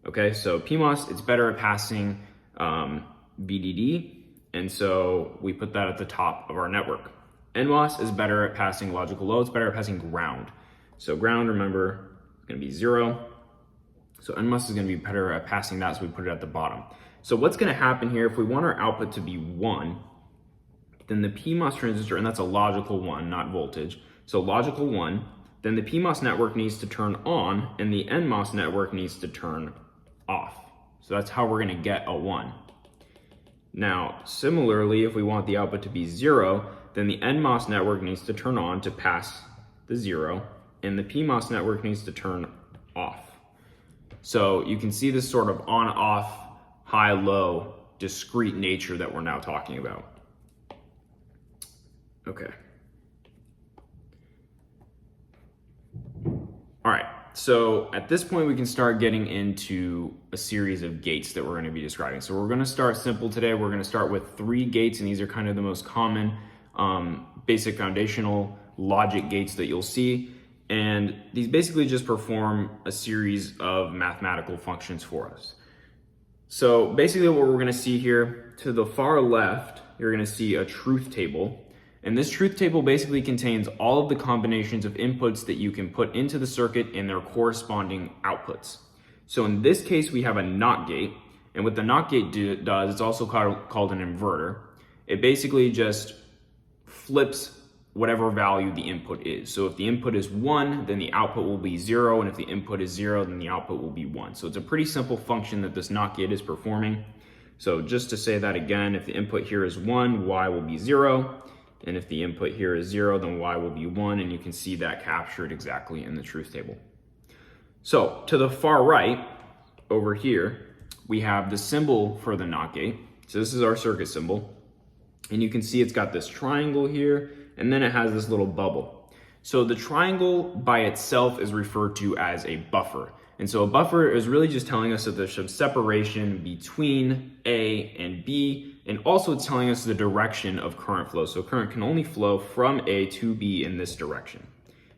Okay, so PMOS, it's better at passing VDD, and so we put that at the top of our network. NMOS is better at passing logical low, it's better at passing ground. So ground, remember, is going to be 0. So NMOS is going to be better at passing that, so we put it at the bottom. So what's going to happen here, if we want our output to be 1, then the PMOS transistor, and that's a logical 1, not voltage, so logical 1, then the PMOS network needs to turn on, and the NMOS network needs to turn off. So that's how we're going to get a 1. Now, similarly, if we want the output to be 0, then the NMOS network needs to turn on to pass the 0, and the PMOS network needs to turn off. So you can see this sort of on-off, high-low, discrete nature that we're now talking about. Okay. All right, so at this point we can start getting into a series of gates that we're going to be describing. So we're going to start simple today. We're going to start with 3 gates, and these are kind of the most common basic foundational logic gates that you'll see. And these basically just perform a series of mathematical functions for us. So basically what we're going to see here, to the far left, you're going to see a truth table. And this truth table basically contains all of the combinations of inputs that you can put into the circuit and their corresponding outputs. So in this case, we have a NOT gate. And what the NOT gate does, it's also called an inverter. It basically just flips whatever value the input is. So if the input is 1, then the output will be 0. And if the input is 0, then the output will be 1. So it's a pretty simple function that this NOT gate is performing. So just to say that again, if the input here is 1, Y will be 0. And if the input here is 0, then Y will be 1. And you can see that captured exactly in the truth table. So to the far right, over here, we have the symbol for the NOT gate. So this is our circuit symbol. And you can see it's got this triangle here, and then it has this little bubble. So the triangle by itself is referred to as a buffer. And so a buffer is really just telling us that there's some separation between A and B, and also it's telling us the direction of current flow. So current can only flow from A to B in this direction.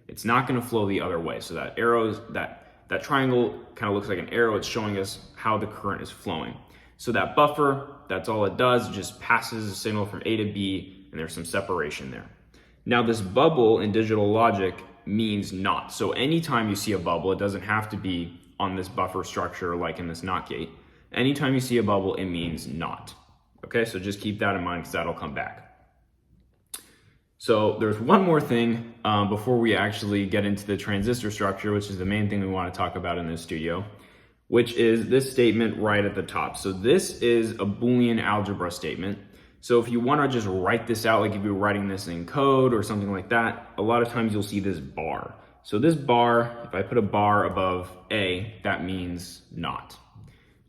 It's not going to flow the other way. So that arrow, that triangle kind of looks like an arrow. It's showing us how the current is flowing. So that buffer, that's all it does, it just passes a signal from A to B, and there's some separation there. Now this bubble in digital logic means not. So anytime you see a bubble, it doesn't have to be on this buffer structure like in this NOT gate. Anytime you see a bubble, it means not. Okay, so just keep that in mind because that'll come back. So there's one more thing before we actually get into the transistor structure, which is the main thing we want to talk about in this studio, which is this statement right at the top. So this is a Boolean algebra statement. So if you want to just write this out, like if you're writing this in code or something like that, a lot of times you'll see this bar. So this bar, if I put a bar above A, that means not.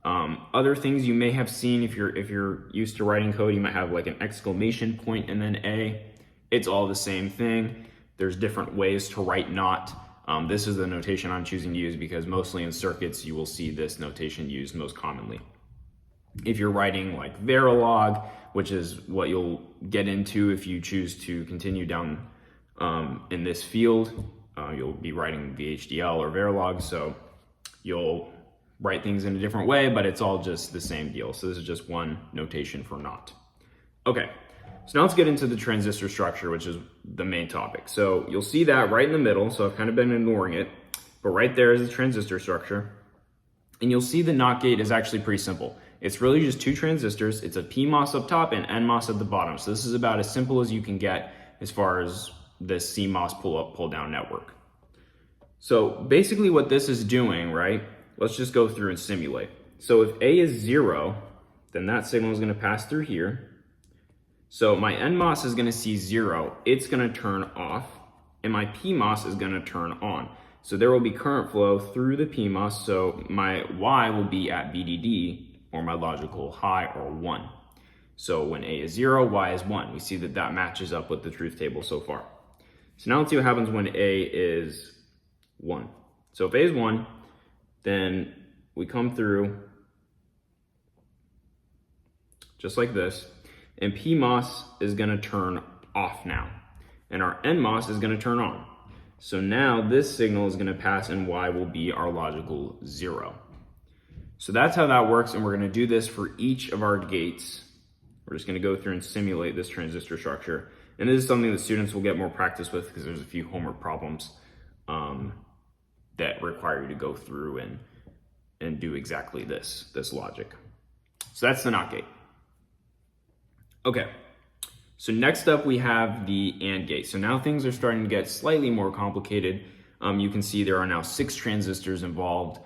Other things you may have seen, if you're used to writing code, you might have like an exclamation point and then A. It's all the same thing. There's different ways to write not. This is the notation I'm choosing to use because mostly in circuits, you will see this notation used most commonly. If you're writing like Verilog, which is what you'll get into if you choose to continue down in this field, you'll be writing VHDL or Verilog, so you'll write things in a different way, but it's all just the same deal. So this is just one notation for not. Okay, so now let's get into the transistor structure, which is the main topic. So you'll see that right in the middle, so I've kind of been ignoring it, but right there is the transistor structure. And you'll see the NOT gate is actually pretty simple. It's really just two transistors. It's a PMOS up top and NMOS at the bottom. So this is about as simple as you can get as far as this CMOS pull-up, pull-down network. So basically what this is doing, right? Let's just go through and simulate. So if A is 0, then that signal is going to pass through here. So my NMOS is going to see 0. It's going to turn off, and my PMOS is going to turn on. So there will be current flow through the PMOS. So my Y will be at VDD, or my logical high, or 1. So when A is 0, Y is 1. We see that that matches up with the truth table so far. So now let's see what happens when A is 1. So if A is 1, then we come through just like this, and PMOS is going to turn off now, and our NMOS is going to turn on. So now this signal is going to pass, and Y will be our logical 0. So that's how that works, and we're going to do this for each of our gates. We're just going to go through and simulate this transistor structure. And this is something that students will get more practice with because there's a few homework problems that require you to go through and do exactly this logic. So that's the NOT gate. Okay, so next up we have the AND gate. So now things are starting to get slightly more complicated. You can see there are now 6 transistors involved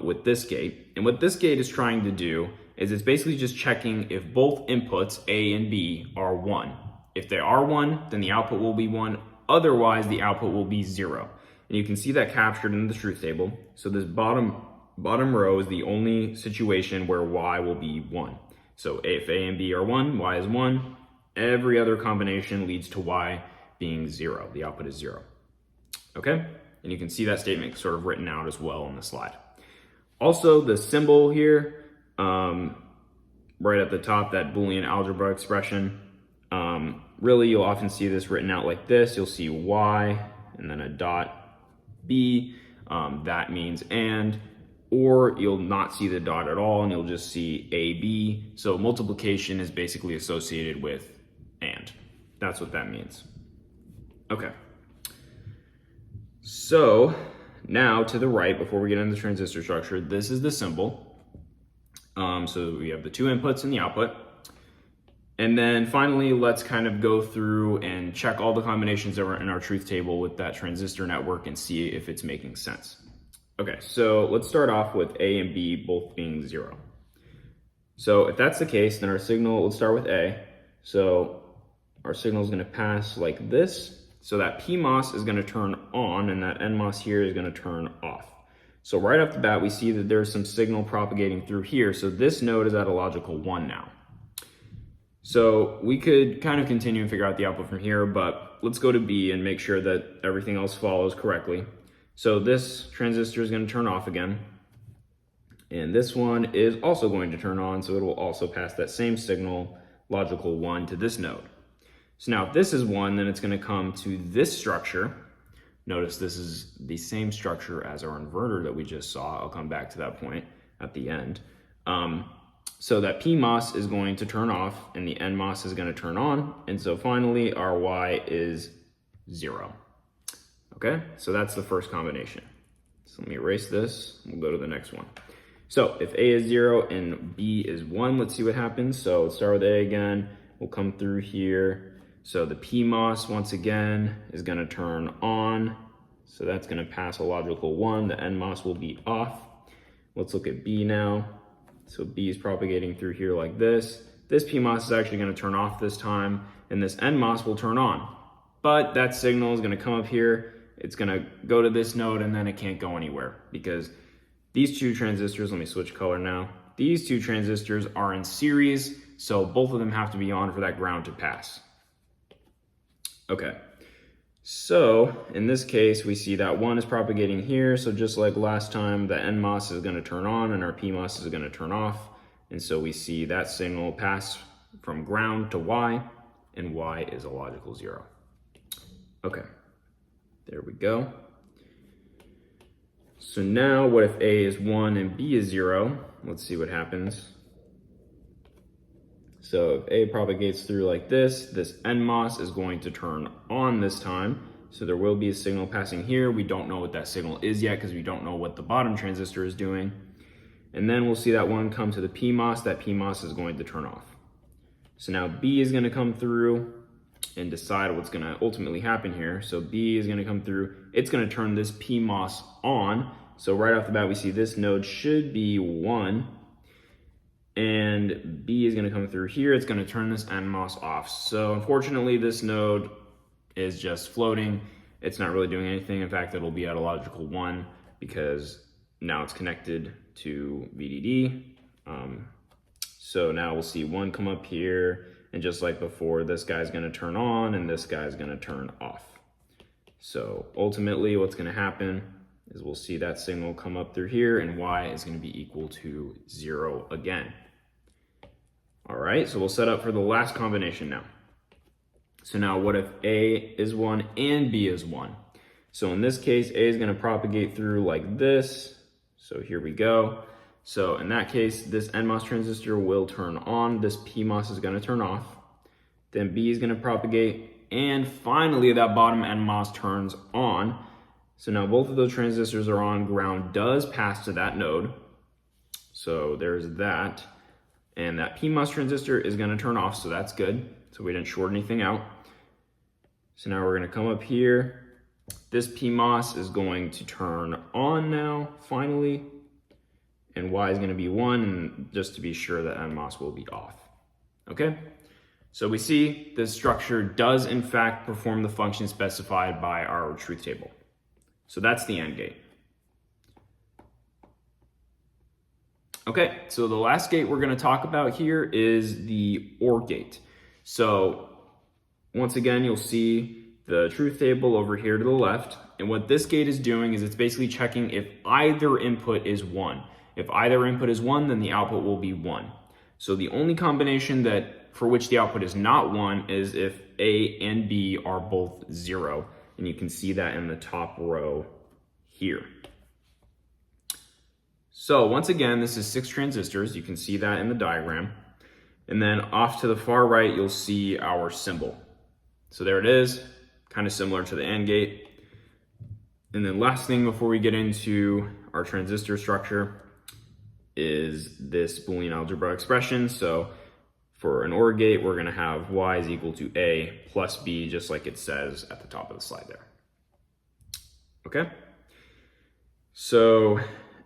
with this gate. And what this gate is trying to do is it's basically just checking if both inputs, A and B, are 1. If they are 1, then the output will be 1. Otherwise, the output will be 0. And you can see that captured in the truth table. So this bottom row is the only situation where Y will be 1. So if A and B are 1, Y is 1. Every other combination leads to Y being 0. The output is 0. Okay? And you can see that statement sort of written out as well on the slide. Also, the symbol here, right at the top, that Boolean algebra expression, really you'll often see this written out like this. You'll see Y and then a dot B, that means and, or you'll not see the dot at all and you'll just see AB. So multiplication is basically associated with and. That's what that means. Okay. So now to the right, before we get into the transistor structure, this is the symbol. So we have the 2 inputs and the output. And then finally, let's kind of go through and check all the combinations that are in our truth table with that transistor network and see if it's making sense. Okay, so let's start off with A and B both being 0. So if that's the case, then our signal, let's start with A. So our signal is going to pass like this. So that PMOS is going to turn on and that NMOS here is going to turn off. So right off the bat, we see that there's some signal propagating through here. So this node is at a logical 1 now. So we could kind of continue and figure out the output from here, but let's go to B and make sure that everything else follows correctly. So this transistor is going to turn off again. And this one is also going to turn on, so it will also pass that same signal, logical 1, to this node. So now if this is 1, then it's going to come to this structure. Notice this is the same structure as our inverter that we just saw. I'll come back to that point at the end. So that PMOS is going to turn off and the NMOS is going to turn on. And so finally our Y is 0. Okay, so that's the first combination. So let me erase this. We'll go to the next one. So if A is 0 and B is 1, let's see what happens. So let's start with A again. We'll come through here. So the PMOS, once again, is going to turn on. So that's going to pass a logical 1. The NMOS will be off. Let's look at B now. So B is propagating through here like this. This PMOS is actually going to turn off this time, and this NMOS will turn on. But that signal is going to come up here. It's going to go to this node, and then it can't go anywhere because these two transistors, let me switch color now. These two transistors are in series, so both of them have to be on for that ground to pass. Okay, so in this case, we see that 1 is propagating here. So just like last time, the NMOS is going to turn on and our PMOS is going to turn off. And so we see that signal pass from ground to Y, and Y is a logical 0. Okay, there we go. So now what if A is 1 and B is 0? Let's see what happens. So if A propagates through like this NMOS is going to turn on this time. So there will be a signal passing here. We don't know what that signal is yet because we don't know what the bottom transistor is doing. And then we'll see that one come to the PMOS. That PMOS is going to turn off. So now B is going to come through and decide what's going to ultimately happen here. So B is going to come through. It's going to turn this PMOS on. So right off the bat, we see this node should be 1. And B is going to come through here. It's going to turn this NMOS off. So unfortunately, this node is just floating. It's not really doing anything. In fact, it'll be at a logical 1 because now it's connected to VDD. So now we'll see 1 come up here. And just like before, this guy's going to turn on and this guy's going to turn off. So ultimately, what's going to happen is we'll see that signal come up through here and Y is going to be equal to 0 again. All right, so we'll set up for the last combination now. So now what if A is 1 and B is 1? So in this case, A is going to propagate through like this. So here we go. So in that case, this NMOS transistor will turn on. This PMOS is going to turn off. Then B is going to propagate. And finally, that bottom NMOS turns on. So now both of those transistors are on. Ground does pass to that node. So there's that. And that PMOS transistor is going to turn off. So that's good. So we didn't short anything out. So now we're going to come up here. This PMOS is going to turn on now, finally. And Y is going to be 1, and just to be sure that NMOS will be off. Okay? So we see this structure does in fact perform the function specified by our truth table. So that's the AND gate. Okay, so the last gate we're going to talk about here is the OR gate. So once again, you'll see the truth table over here to the left. And what this gate is doing is it's basically checking if either input is 1. If either input is 1, then the output will be 1. So the only combination for which the output is not 1 is if A and B are both 0. And you can see that in the top row here. So once again, this is 6 transistors. You can see that in the diagram. And then off to the far right, you'll see our symbol. So there it is, kind of similar to the AND gate. And then last thing before we get into our transistor structure is this Boolean algebra expression. So for an OR gate, we're going to have Y is equal to A plus B, just like it says at the top of the slide there. Okay? So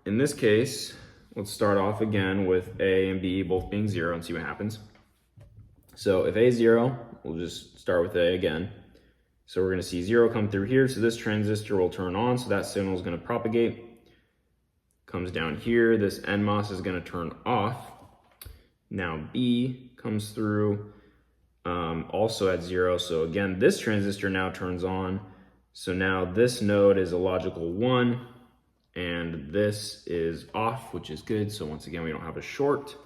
in this case, let's start off again with A and B both being 0 and see what happens. So if A is 0, we'll just start with A again. So we're going to see 0 come through here. So this transistor will turn on. So that signal is going to propagate. Comes down here. This NMOS is going to turn off. Now B comes through also at 0. So again, this transistor now turns on. So now this node is a logical 1, and this is off, which is good. So once again, we don't have a short.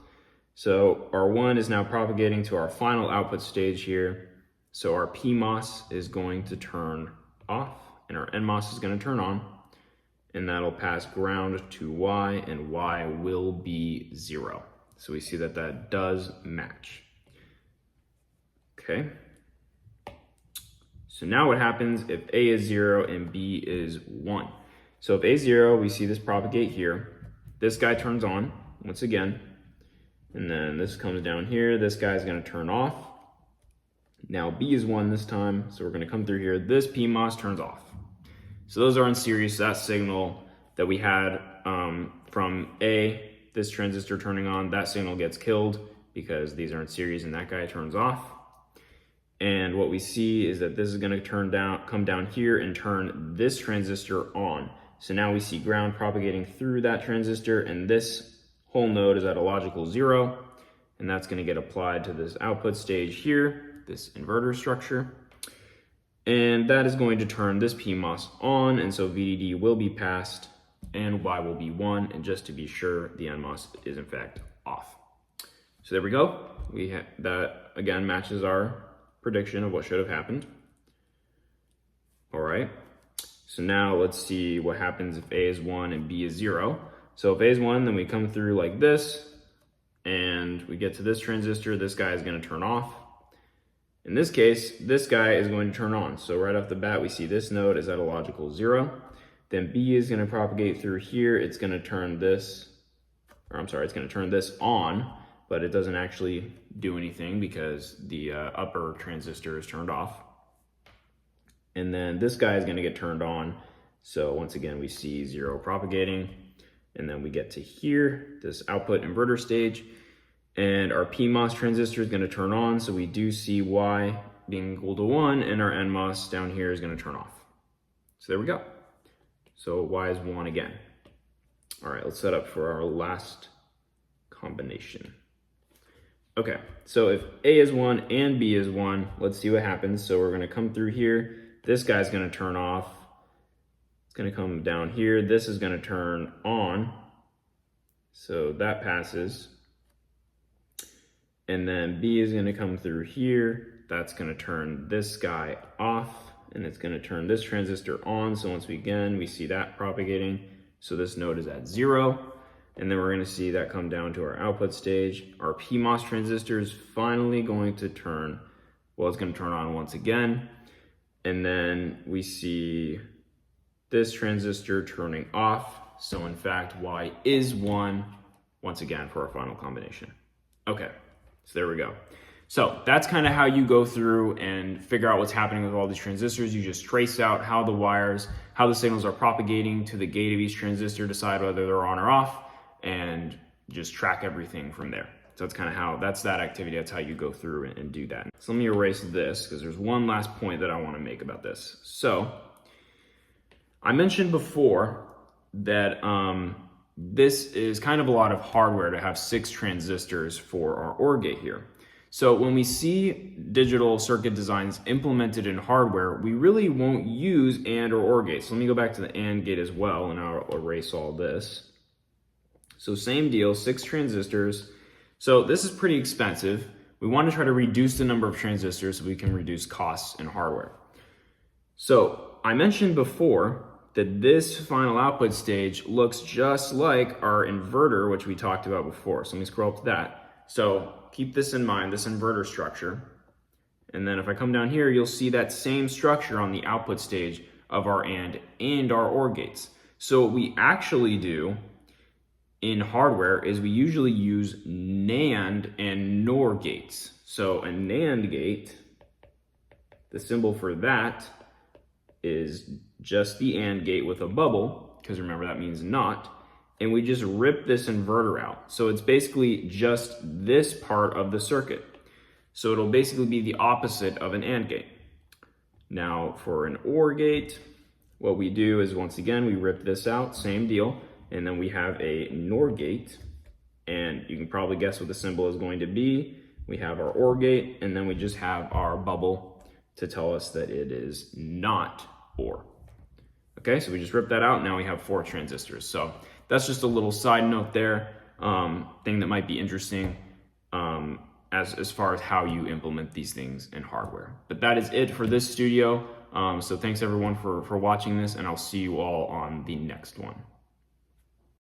So our 1 is now propagating to our final output stage here. So our PMOS is going to turn off, and our NMOS is going to turn on, and that'll pass ground to Y, and Y will be 0. So we see that that does match. Okay. So now what happens if A is 0 and B is 1? So if A is 0, we see this propagate here. This guy turns on once again. And then this comes down here. This guy's going to turn off. Now B is 1 this time. So we're going to come through here. This PMOS turns off. So those are in series. That signal that we had from A, this transistor turning on, that signal gets killed because these are in series and that guy turns off. And what we see is that this is going to come down here and turn this transistor on. So now we see ground propagating through that transistor, and this whole node is at a logical 0, and that's going to get applied to this output stage here, this inverter structure. And that is going to turn this PMOS on, and so VDD will be passed, and Y will be 1, and just to be sure, the NMOS is in fact off. So there we go. That again matches our prediction of what should have happened. All right, so now let's see what happens if A is 1 and B is 0. So if A is 1, then we come through like this, and we get to this transistor. This guy is going to turn off. In this case, this guy is going to turn on. So right off the bat, we see this node is at a logical 0. Then B is going to propagate through here. It's going to turn this, it's going to turn this on, but it doesn't actually do anything because the upper transistor is turned off. And then this guy is going to get turned on. So once again, we see 0 propagating. And then we get to here, this output inverter stage, and our PMOS transistor is going to turn on. So we do see Y being equal to 1, and our NMOS down here is going to turn off. So there we go. So Y is 1 again. All right, let's set up for our last combination. Okay, so if A is 1 and B is 1, let's see what happens. So we're going to come through here. This guy's going to turn off. It's going to come down here. This is going to turn on. So that passes. And then B is going to come through here. That's going to turn this guy off. And it's going to turn this transistor on. So once we see that propagating. So this node is at 0. And then we're going to see that come down to our output stage. Our PMOS transistor is finally going to turn. Well, it's going to turn on once again. And then we see this transistor turning off. So in fact, Y is 1 once again for our final combination. Okay, so there we go. So that's kind of how you go through and figure out what's happening with all these transistors. You just trace out how the wires, how the signals are propagating to the gate of each transistor, decide whether they're on or off, and just track everything from there. So that's kind of how, that's that activity. That's how you go through and do that. So let me erase this because there's one last point that I want to make about this. So I mentioned before that this is kind of a lot of hardware to have 6 transistors for our OR gate here. So when we see digital circuit designs implemented in hardware, we really won't use AND or OR gates. So let me go back to the AND gate as well, and I'll erase all this. So same deal, 6 transistors. So this is pretty expensive. We want to try to reduce the number of transistors so we can reduce costs in hardware. So I mentioned before that this final output stage looks just like our inverter, which we talked about before. So let me scroll up to that. So keep this in mind, this inverter structure. And then if I come down here, you'll see that same structure on the output stage of our AND and our OR gates. So what we actually do in hardware is we usually use NAND and NOR gates. So a NAND gate, the symbol for that is just the AND gate with a bubble, because remember that means not, and we just rip this inverter out. So it's basically just this part of the circuit. So it'll basically be the opposite of an AND gate. Now for an OR gate, what we do is once again, we rip this out, same deal, and then we have a NOR gate, and you can probably guess what the symbol is going to be. We have our OR gate, and then we just have our bubble to tell us that it is not OR. Okay, so we just ripped that out. Now we have 4 transistors. So that's just a little side note there, thing that might be interesting as far as how you implement these things in hardware. But that is it for this studio. So thanks everyone for watching this, and I'll see you all on the next one.